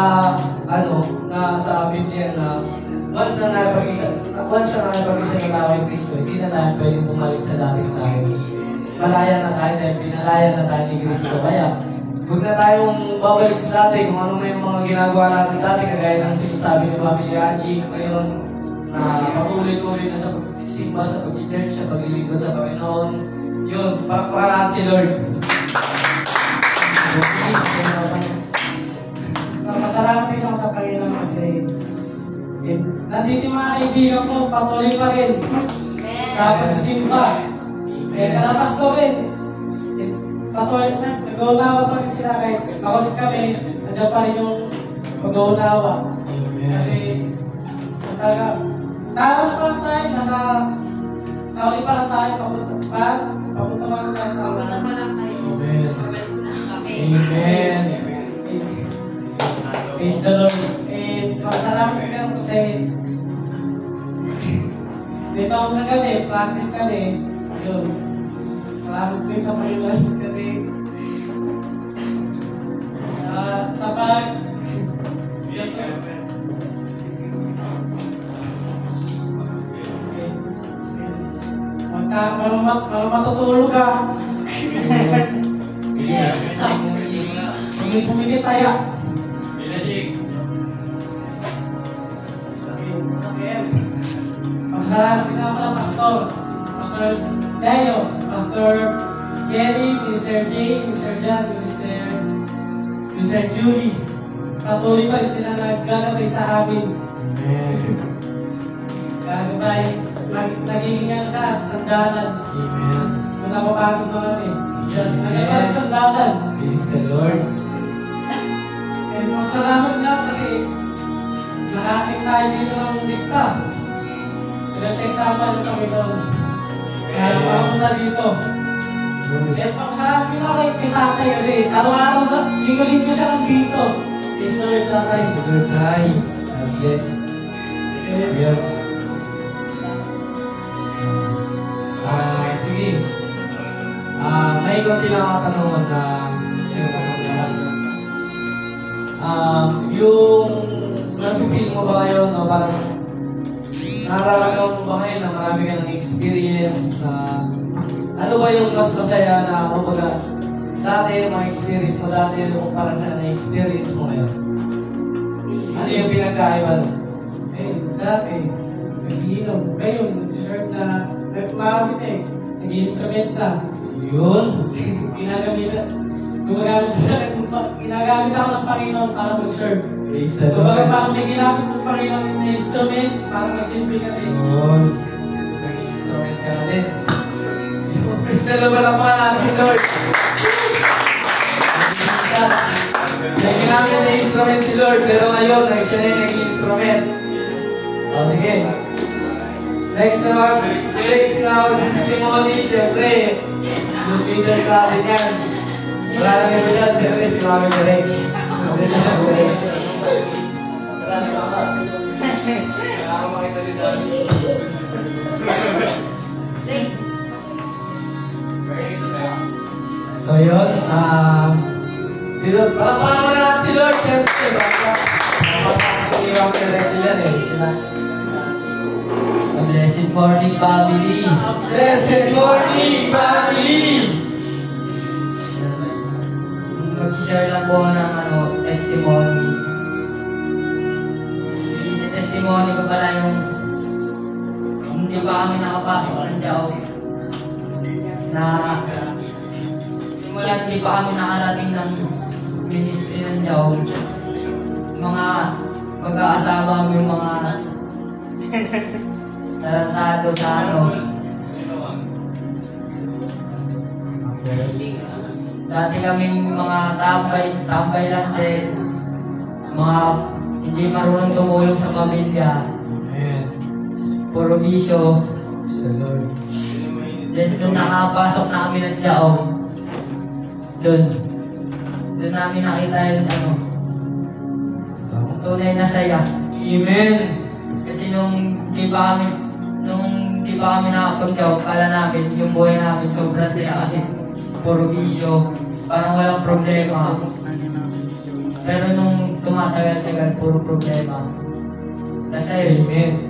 sa Biblia na once na nakipag-isa na tayo kay Kristo, hindi na tayo pwedeng bumalik sa dating tayo. Malaya na tayo dahil pinalaya na tayo ni Kristo. Kaya, huwag na tayong babalik sa dati kung ano may mga ginagawa natin dati, kagaya ng sinasabi ni Family Haji ngayon, na patuloy-tuloy na sa pagsisimba, sa pag-church, sa paglilingkod sa Panginoon. Yun, pakapakalaan si Lord. Masalamat din ako sa Panginoon kasi nandito yung mga kaibigan ko, patuloy pa rin. Dapat sa simba. Kalapas ko rin. Patuloy na, nag-uunawa pa rin sila kahit makulit kami, nandiyan pa rin yung mag-uunawa. Kasi, talaga, tara na pa lang tayo, nasa Saudi pa lang tayo, papunta pa lang tayo sa Saudi. Amen. Amen. Praise the Lord. Pasalamat ka kasi dito ako kagabi, practice kami. Yun. Salamat ko sa Panginoon kasi sa pag Walang matutulog ka. Pumili tayo. Salamat nga pala, Pastor Leo, Pastor Jerry, Mr. J, Mr. John, Mr. Julie. Patuloy pa rin sila naggagabay sa amin. Gagabay, nagiging ano sa sandalan. Kung napapagod na kami, nagagabay sa sandalan. Praise the Lord. And salamat nga kasi nakating tayo dito ng ligtas. Pinagtagtaman na kami doon. Kaya makapunta dito. Eh, sa pinaka-tatay kasi, araw-araw na, linggo-linggo siya nandito. Is Lord Tatay. Lord Tay. God bless. Ayan. Sige. May konti lang ako tanungan na sino ka magkakas. Yung napipil mo ba ngayon na parang nararamdaman mo ba ngayon na marami ka ng experience na ano ba yung mas masaya na kumbaga dati yung mga experience mo dati yung para sa na-experience mo ngayon? Ano yung pinagkaiba mo? Eh, dati, nag-iinom. Ngayon, nag-serve na, nag-makamit eh. Nag-instrumenta. Yun. Ginagamit ako ng Panginoon para mag-serve. Praise the Kumbaga Lord. parang may ginamit ng Panginoon na instrument para magsilbi ka din. Yun. Nag-instrument ka na din. Yung praise the Lord, wala pa natin si Lord. May ginamit na instrument si Lord, pero ngayon, siya na yung nag-instrument. O sige. Next na testimony, syempre, yung leaders natin yan. Wala na nyo yan, syempre, si Mami Rex. Rex. So yun, dito, palakpakan muna natin si Lord, syempre. Palakpakan si Mami Rex sila eh. Blessed morning, family. Blessed morning, family! Mag-share lang po ako ng testimony. Yung testimony ko pala yung hindi pa kami nakapasok ng Jao. Simula hindi pa kami nakarating ng ministry ng Jao. Mga mag-aasawa mo yung mga tarantado sa dati kaming mga tambay lang din. Mga hindi marunong tumulong sa pamilya. Amen. Puro bisyo. Praise the Lord. Then nung nakapasok na kami ng Jao, doon namin nakita yung tunay na saya. Amen. Kasi nung di pa kami nakapag-job, kala namin yung buhay namin sobrang saya kasi puro bisyo, parang walang problema. Pero nung tumatagal-tagal, puro problema. Kasi Amen.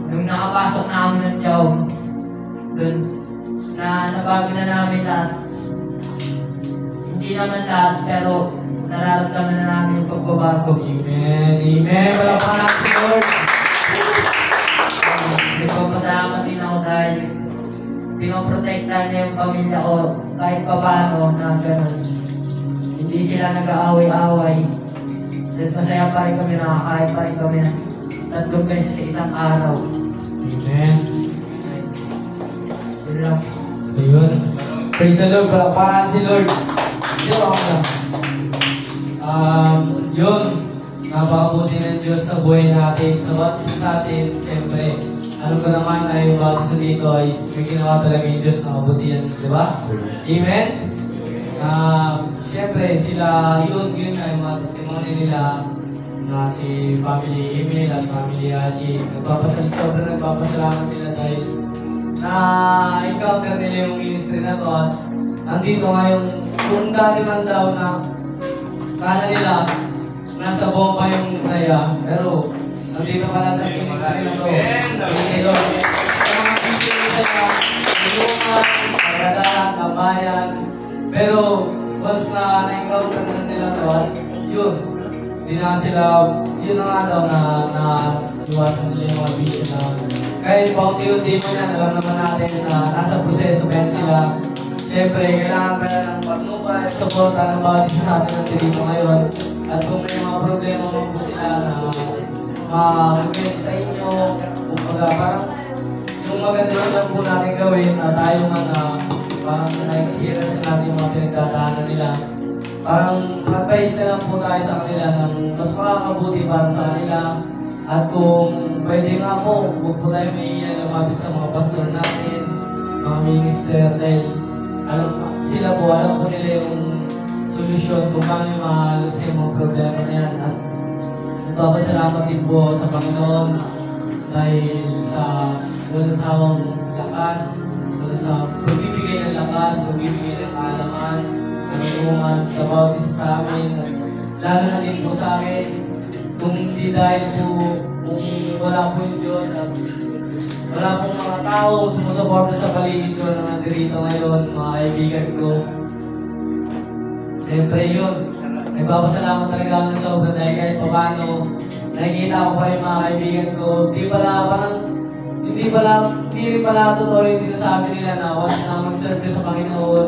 nung nakapasok na kami ng job, dun, nabago na namin lahat. Hindi naman lahat, pero nararamdaman na namin yung pagbabago. Amen. Amen. Wala pa natin si Lord. Nagpapasalamat din ako dahil pinoprotektahan niya yung pamilya ko kahit pa paano na gano'n. Hindi sila nag-aaway-aaway. At masaya pa rin kami, nakakain pa rin kami 3 beses sa isang araw. Amen. Yun lang. Ayun. Praise the Lord. Wala pa natin si Lord. Hindi ako na. Yun. Napakabuti ng Diyos sa buhay natin. Sa bawat isa sa atin, siyempre, alam ko naman na yung bawat isa dito ay may ginawa talaga yung Diyos na kabutihan. Di ba? Amen? Siyempre, sila, yun nga yung mga testimony nila na si Family Emil at Family Haji. Sobrang nagpapasalamat sila dahil na-encounter nila yung ministry na to at nandito nga yung kung dati man daw na kala nila nasa bomba yung saya, pero nandito pala sa ministry na to. Kasi Lord, sa mga video nila, tulungan, pagkadahan, tambayan. Pero once na na-encounter na nila to, yun, hindi na sila, yun na nga daw na iwasan nila yung mga vision na kahit paunti-unti mo yan, alam naman natin na nasa proseso pa yan sila. Siyempre, kailangan pa ng patnubay at suporta ng bawat isa sa atin ng dito ngayon. At kung may mga problema mo po sila na mag-comment sa inyo, kumbaga parang yung maganda lang po natin gawin na tayo man parang na-experience natin yung mga pinagdadaanan nila. Parang advice na lang po tayo sa kanila ng mas makakabuti para sa kanila. At kung pwede nga po, huwag po tayo may lumapit sa mga pastor natin. mga minister, dahil alam po nila yung solusyon kung paano yung maalis yung mga problema na yan. At nagpapasalamat din po ako sa Panginoon dahil sa walang sawang lakas, walang sa pagbibigay ng lakas, pagbibigay ng kaalaman, nanunungan, about isa sa amin, at lalo na din po sa akin, kung hindi dahil po, kung wala po yung Diyos at wala pong mga tao sumusuporta sa paligid ko na nandirito ngayon, mga kaibigan ko. Siyempre yun, nagpapasalamat talaga ako ng sobra dahil kahit paano, nakikita ko pa rin mga kaibigan ko, hindi rin pala totoo yung sinasabi nila na once na mag-serve ka sa Panginoon,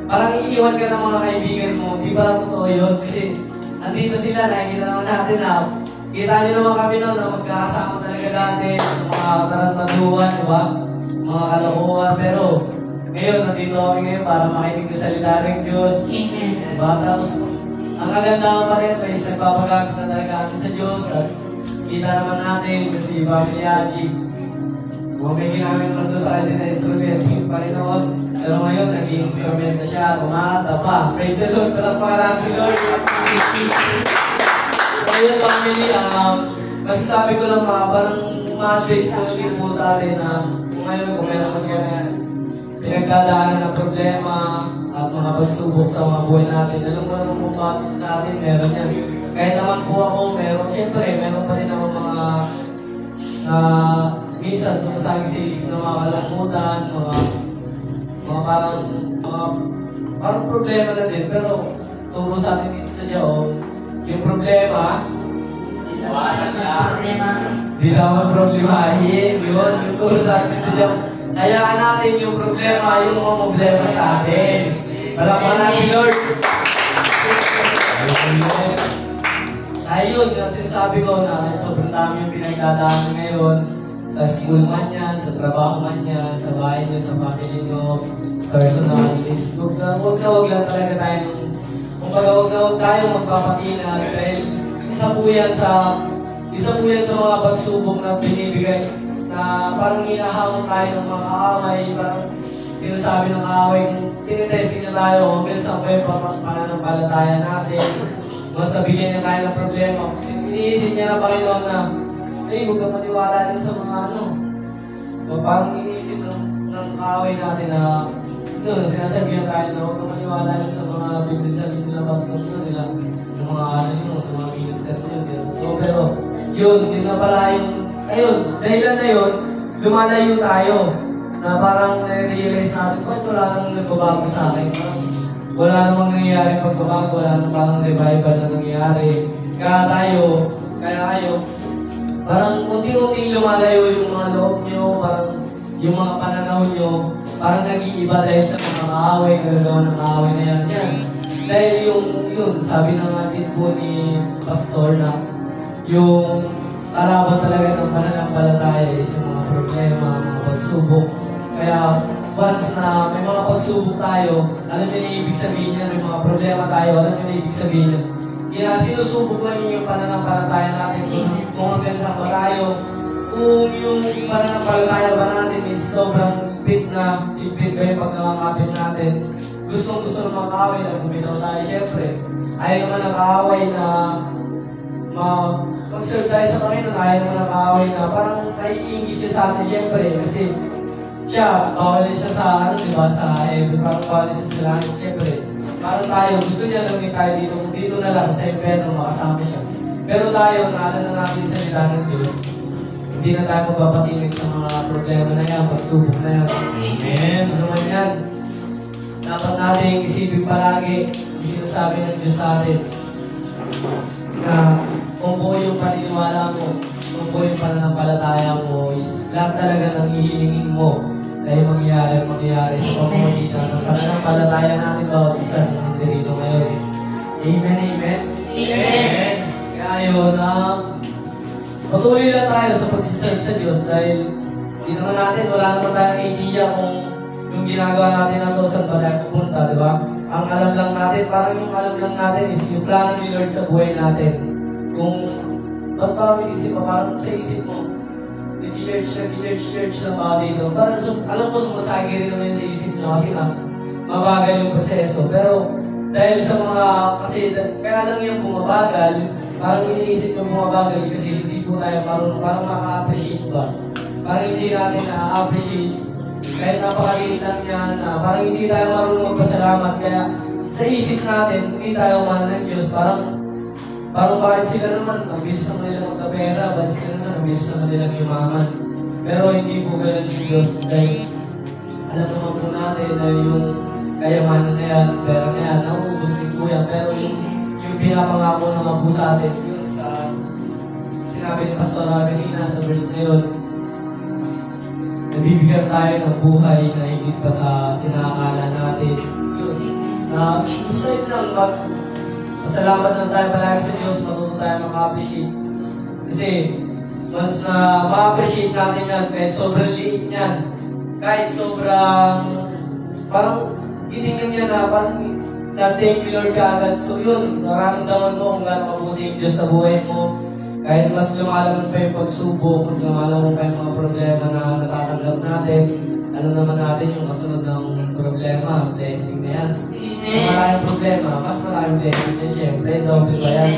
parang iiwan ka ng mga kaibigan mo, hindi pala totoo yun kasi andito sila, nakikita naman natin na kita nyo naman kami noon na magkakasama talaga dati sa mga katarantaduhan, diba? Mga kalokohan, pero ngayon, nandito kami ngayon para makinig sa salita ng Diyos. Amen. Diba? Tapos, ang kagandahan pa rin, guys, nagpapagamit na talaga kami sa Diyos at kita naman natin kasi Family Haji. Kung may ginamit naman doon sa atin na instrument, yung Panginoon, pero ngayon, naging instrument na siya, kumakanta pa. Praise the Lord, palakpakan si Lord. So yun, family, masasabi ko lang parang ma-share ko din po sa atin na kung ngayon, kung meron man kayo pinagdadaanan ng problema at mga pagsubok sa mga buhay natin, alam ko naman po bakit sa atin meron yan. Kahit naman po ako, siyempre, meron pa din ako mga minsan sumasagin sa isip ng mga kalamutan, mga parang problema na din, pero turo sa atin dito sa Diyan, yung problema, di naman problemahin, yun, yung turo sa atin sa Diyan. Hayaan natin yung problema, yung mga problema sa atin. Palakpakan natin si Lord. Ayun, yung sinasabi ko sa akin, sobrang dami yung pinagdadaanan ngayon. Sa school man yan, sa trabaho man yan, sa bahay nyo, sa family nyo, personal. Huwag lang talaga tayo. Huwag na tayo magpapatinag dahil isa po yan sa mga pagsubok na binibigay na parang hinahamon tayo ng mga kaaway, parang sinasabi ng kaaway kung tinitesting na tayo hanggang sa may pananampalataya natin. Mas nabigyan niya tayo ng problema. Kasi iniisip niya na Panginoon na huwag kang maniwala din sa mga So, parang iniisip ng kaaway natin na sinasabihan tayo na huwag kang maniwala din sa mga bibig-sabihin nila pastor nila, yung mga yung mga minister nyo. So, pero yun na pala ayun, dahilan na yun, lumalayo tayo na parang na-realize natin, ito wala namang nagbabago sa akin. Wala namang nangyayari pagbabago, wala namang parang revival na nangyayari. Kaya parang unti-unting lumalayo yung mga loob nyo, parang yung mga pananaw nyo, parang nag-iiba dahil sa mga kaaway, kagagawa ng kaaway na yan. Dahil yun, sabi na nga din po ni Pastor na yung kalaban talaga ng pananampalataya is yung mga problema, mga pagsubok. Kaya once na may mga pagsubok tayo, alam niyo na ibig sabihin niya, may mga problema tayo, alam niyo na ibig sabihin niya. Kaya sinusubok lang yung pananampalataya natin kung hanggang saan ba tayo. Kung yung pananampalataya ba natin is sobrang fit ba yung pagkakakapis natin, gustong-gusto ng mga kaaway na bumitaw tayo. Siyempre, ayaw naman ng kaaway na mag-serve tayo sa Panginoon, ayaw naman ng kaaway na parang naiingit siya sa atin. Siyempre, kasi siya, bawal siya sa sa heaven, parang bawal siya sa langit. Siyempre, parang tayo, gusto niya lang tayo dito na lang sa impyerno, makasama siya. Pero tayo, naalam na natin sa salita ng Diyos, hindi na tayo magpapatinig sa mga problema na yan, pagsubok na yan. Amen. Ano man yan? Dapat natin isipin palagi, yung sinasabi ng Diyos sa atin, na kung buo yung paniniwala mo, kung buo yung pananampalataya mo, is lahat talaga ng hihilingin mo dahil mangyayari sa pamamagitan ng pananampalataya natin bawat isa na nandirito ngayon. Amen, amen? Amen! Kaya yun, patuloy lang tayo sa pagsiserve sa Diyos dahil di naman natin, wala naman tayong idea kung yung ginagawa natin na to saan ba tayo pupunta, di ba? Ang alam lang natin, parang yung alam lang natin is yung plano ni Lord sa buhay natin. Kung ba't parang isisip mo, parang sa isip mo, nag-church lang ako dito. Parang, alam ko, sumasagi rin naman sa isip nyo kasi nga, mabagal yung proseso. Pero, dahil sa mga, kasi, kaya lang yung bumabagal, parang iniisip nyo bumabagal kasi hindi po tayo marunong, parang maka-appreciate ba? Parang hindi natin na-appreciate, kahit napakaliit lang yan, parang hindi tayo marunong magpasalamat. Kaya, sa isip natin, hindi tayo mahal ng Diyos. Parang bakit sila naman, ang bilis naman nila magkapera, bakit sila naman, ang bilis naman nilang yumaman. Pero hindi po ganun yung Diyos dahil alam naman po natin na yung kayamanan na yan, pera na yan, nauubos din po yan. Pero yung pinapangako naman po sa atin, yun sa sinabi ni Pastor kanina sa verse na yun, nabibigyan tayo ng buhay na higit pa sa inaakala natin. Yun, na gusto lang pasalamat lang tayo palagi sa Diyos, matuto tayo maka-appreciate. Kasi, once na ma-appreciate natin yan, kahit sobrang liit yan, kahit sobrang, parang gitingnan niya na, parang thank you Lord ka agad. So yun, nararamdaman mo kung gaano kabuti yung Diyos sa buhay mo. Kahit mas lumalaman pa yung pagsubok, mas lumalaman pa yung mga problema na natatanggap natin, alam naman natin yung kasunod ng problema, blessing na yan. Kung malaking problema, mas malaking blessing yan, syempre, double ba yan?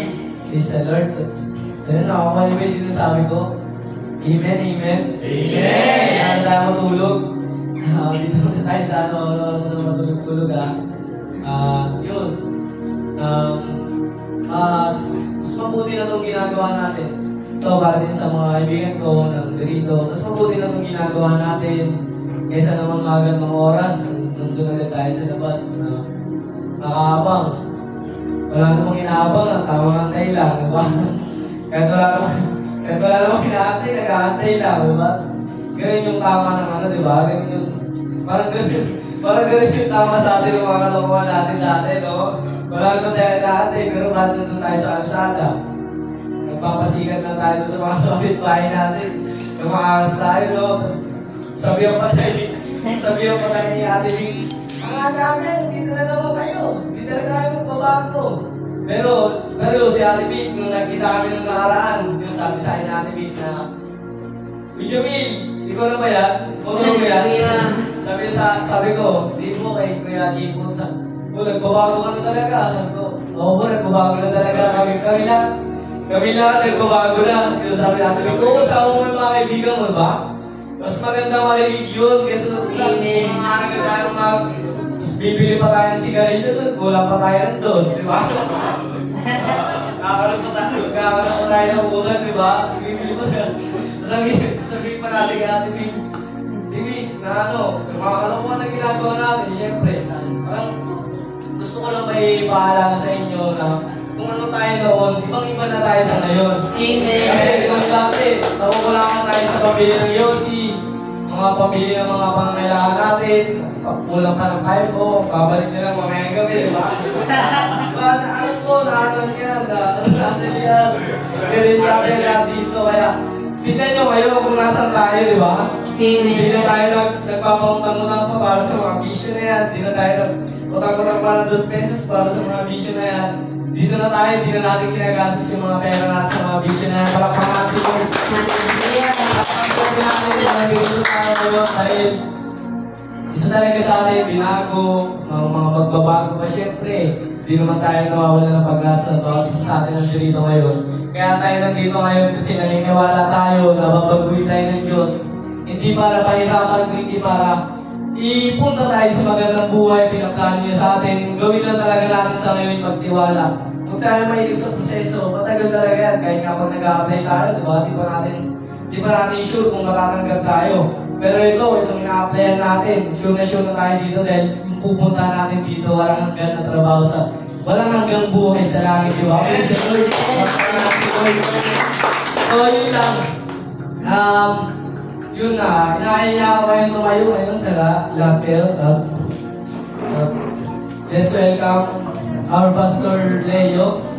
Praise the Lord. So yun, nakukuha niyo ba yung sinasabi ko? Amen, amen? Amen! Kaya tayo matulog. Dito na tayo sa ano na matulog-tulog yun. Mas mabuti na itong ginagawa natin. Ito, para din sa mga kaibigan ko ng dito. Mas mabuti na itong ginagawa natin kaysa naman magandang oras. Nandun agad tayo sa labas na nakaabang. Wala namang inaabang, tawang-antay lang, diba? Kahit wala namang inaantay, nag-aantay lang, diba? Ganun yung tama ng ano, diba? Ganun yung, parang ganun yung tama sa atin ng mga kalokohan natin dati, no? Wala naman tayo inaantay, pero bakit nandun tayo sa kalsada? Nagpapasikat lang tayo sa mga kapitbahay natin. Tumakas tayo, no? Tapos sabihan pa tayo ni Ate Bing, mga kagad, dito na naman kayo. Hindi talaga kayo magbabago. Pero si Ate Bing, nung nakita kami nung nakaraan, yung sabi sa akin ni Ate Bing na, Uy, Jamil, ikaw na ba yan? Motor mo yan? Sabi ko, di po kay Kuya Jipo. Nagbabago ka na talaga. Sabi ko, oo po, nagbabago na talaga. Kami lang, nagbabago na. Pero sabi natin, oo, sama mo yung mga kaibigan mo, ba? Mas maganda marinig yun kaysa mga tayo tapos bibili pa tayo ng sigarilyo doon, kulang pa tayo ng dos, di ba? Kakaroon pa tayo ng ulan, di ba? Bibili pa tayo. Sabihin pa natin kay Ate Bing, na ano, yung mga kalokohan na ginagawa natin, syempre, parang gusto ko lang may paalala sa inyo na kung ano tayo noon, ibang-iba na tayo sa ngayon. Amen. Kasi nung dati, nakukulangan tayo sa pamilya ng Yossi, mga pamilya ng mga pangangailangan natin, kulang pa ng pipe ko, babalik na lang mamayang gabi, diba? Diba, naalam ko, naalam yan, nasan yan. Ganyan sa akin lahat dito, kaya tignan nyo kayo kung nasan tayo, diba? Hindi na tayo nagpapangutang-utang pa para sa mga bisyo na yan, hindi na tayo nagpapangutang pa ng 2 pesos para sa mga bisyo na yan. Dito na tayo, hindi na natin ginagastos yung mga pera natin sa mga bisyo na yan. Palakpakan natin si Lord. Palakpakan natin si Lord. Dito tayo ngayon dahil isa talaga sa atin, binago, mga magbabago pa. Siyempre, hindi naman tayo nawawala ng pag-asa sa atin nandito ngayon. Kaya tayo nandito ngayon kasi naniniwala tayo na babaguhin tayo ng Diyos. Hindi para pahirapan, hindi para ipunta tayo sa magandang buhay, pinaplano niya sa atin. Gawin lang talaga natin sa ngayon magtiwala. Huwag tayo mahilig sa proseso, matagal talaga yan. Kahit kapag nag-a-apply tayo, diba? Di pa natin sure kung matatanggap tayo. Pero itong ina-applyan natin, sure na tayo dito dahil yung pupunta natin dito, walang hanggang na trabaho walang hanggang buhay sa langit, diba? Praise the Lord. So, yun lang. Yun na, inaaya ko kayong tumayo ngayon sa lapel. Let's welcome our Pastor Leo.